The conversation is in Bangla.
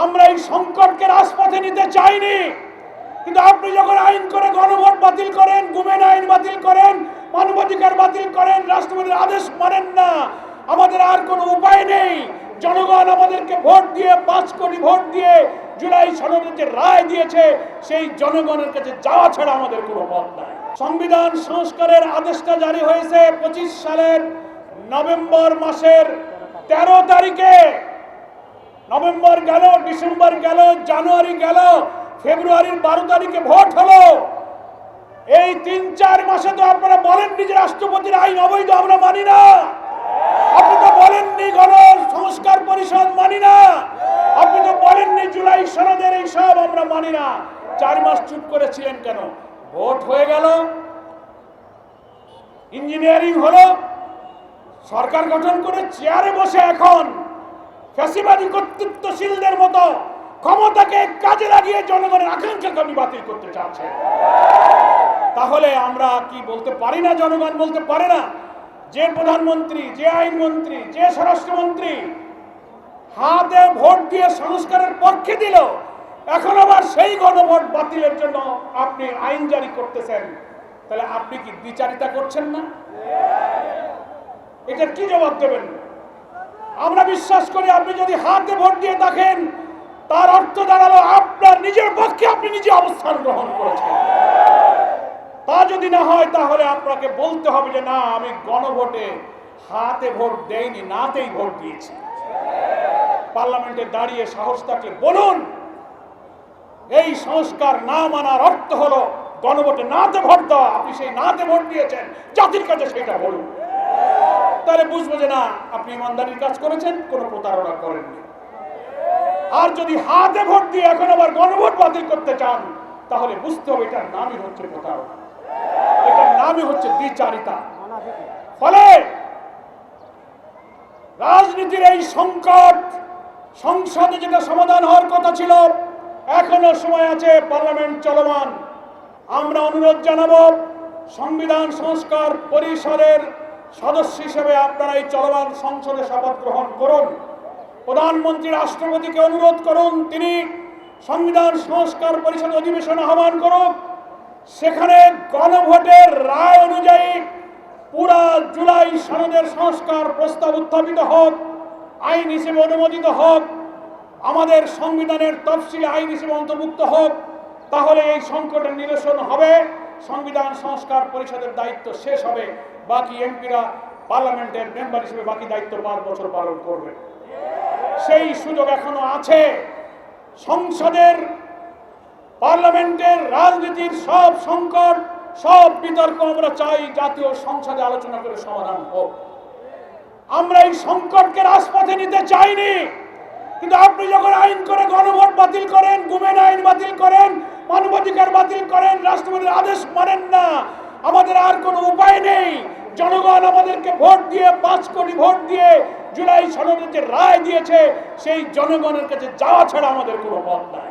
আমরা এই সংকটকে রাজপথে নিতে চাইনি, কিন্তু আপনি যখন আইন করে গণভোট বাতিল করেন, গুমেন আইন বাতিল করেন, মানবাধিকার বাতিল করেন, রাষ্ট্রপতির আদেশ মানেন না, আমাদের আর কোনো উপায় নেই। জনগণ আমাদেরকে ভোট দিয়ে 5 কোটি ভোট দিয়ে জুলাই সনদের যে রায় দিয়েছে সেই জনগণের কাছে যাওয়া ছাড়া আমাদের কোনো পথ নাই। সংবিধান সংস্কারের আদেশটা জারি হয়েছে 25 সালের নভেম্বর মাসের 13 তারিখে। নভেম্বর গেল, ডিসেম্বর গেল, জানুয়ারি গেল, ফেব্রুয়ারির 12 তারিখে ভোট হলো। এই 3-4 মাসে তো আপনারা বলেননি যে রাষ্ট্রপতির আইন অবৈধ, আমরা মানি না। আপনি তো বলেননি গণ সংস্কার পরিষদ মানি না। আপনি তো বলেননি জুলাই সনদের এই সব আমরা মানি না। 4 মাস চুপ করেছিলেন কেন? ভোট হয়ে গেল, ইঞ্জিনিয়ারিং হলো, সরকার গঠন করে চেয়ারে বসে এখন ফ্যাসিবাদী কর্তৃত্বশীলদের মতো ক্ষমতাকে কাজে লাগিয়ে জনগণের আকাঙ্ক্ষাকে আপনি বাতিল করতে চাচ্ছেন। তাহলে আমরা কি বলতে পারি না? জনগণ বলতে পারে না যে প্রধানমন্ত্রী, যে আইনমন্ত্রী, যে স্বরাষ্ট্রমন্ত্রী হাতে ভোট দিয়ে সংস্কারের পক্ষে দিল, এখন আবার সেই গণভোট বাতিলের জন্য আপনি আইন জারি করতেছেন, তাহলে আপনি কি বিচারিতা করছেন না? এটার কি জবাব দেবেন? আমরা বিশ্বাস করি আপনি যদি হাতে ভোট দিয়ে দেখেন, তার অর্থ দাঁড়ালো আপনার নিজের পক্ষে আপনি নিজে অবস্থান গ্রহণ করেছেন। তা যদি না হয় তাহলে আপনাকে বলতে হবে যে না, আমি গণভোটে হাতে ভোট দেইনি, নাতেই ভোট দিয়েছি। পার্লামেন্টে দাঁড়িয়ে সাহস থাকলে বলুন, এই সংস্কার না মানার অর্থ হলো গণভোটে নাতে ভোট দেওয়া। আপনি সেই নাতে ভোট দিয়েছেন, জাতির কাছে সেটা বলুন, তাহলে বুঝবো যে না, আপনি ইমানদারির কাজ করেছেন, কোনো প্রতারণা করেননি। আর যদি হাতে ভোট দিয়ে এখন আবার গণভোট বাতিল করতে চান, তাহলে বুঝতে হবে এটার নামই হচ্ছে প্রতারণা, এটার নামই হচ্ছে দ্বিচারিতা। ফলে রাজনীতির এই সংকট সংসদে যেটা সমাধান হওয়ার কথা ছিল, এখনো সময় আছে, পার্লামেন্ট চলমান। আমরা অনুরোধ জানাবো, সংবিধান সংস্কার পরিষদের সদস্য হিসেবে আপনারা এই চলমান সংসদে শপথ গ্রহণ করুন। প্রধানমন্ত্রী রাষ্ট্রপতিকে অনুরোধ করুন, তিনি সংবিধান সংস্কার পরিষদ অধিবেশন আহ্বান করুন। সেখানে গণভোটের রায় অনুযায়ী পুরা জুলাই সনদের সংস্কার প্রস্তাব উত্থাপিত হোক, আইন হিসেবে অনুমোদিত হোক, আমাদের সংবিধানের তফসিলি আইন হিসেবে অন্তর্ভুক্ত হোক। তাহলে এই সংকটের নিরসন হবে, সংবিধান সংস্কার পরিষদের দায়িত্ব শেষ হবে, বাকি এমপিরা পার্লামেন্টের মেম্বার হিসেবে বাকি দায়িত্ব 5 বছর পালন করবে। সেই সুযোগ এখনো আছে। সংসদের, পার্লামেন্টের রাজনীতির সব সংকট, সব বিতর্ক আমরা চাই জাতীয় সংসদে আলোচনা করে সমাধান হোক। আমরা এই সংকটকে রাজপথে নিতে চাইনি, কিন্তু আপনি যখন আইন করে গণভোট বাতিল করেন, গুমেন আইন বাতিল করেন, মানবাধিকার বাতিল করেন, রাষ্ট্রপতির আদেশ মানেন না, আমাদের আর কোনো উপায় নেই। জনগণ আমাদেরকে ভোট দিয়ে 5 কোটি ভোট দিয়ে জুলাই সনদের যে রায় দিয়েছে সেই জনগণের কাছে যাওয়া ছাড়া আমাদের কোনো পথ নাই।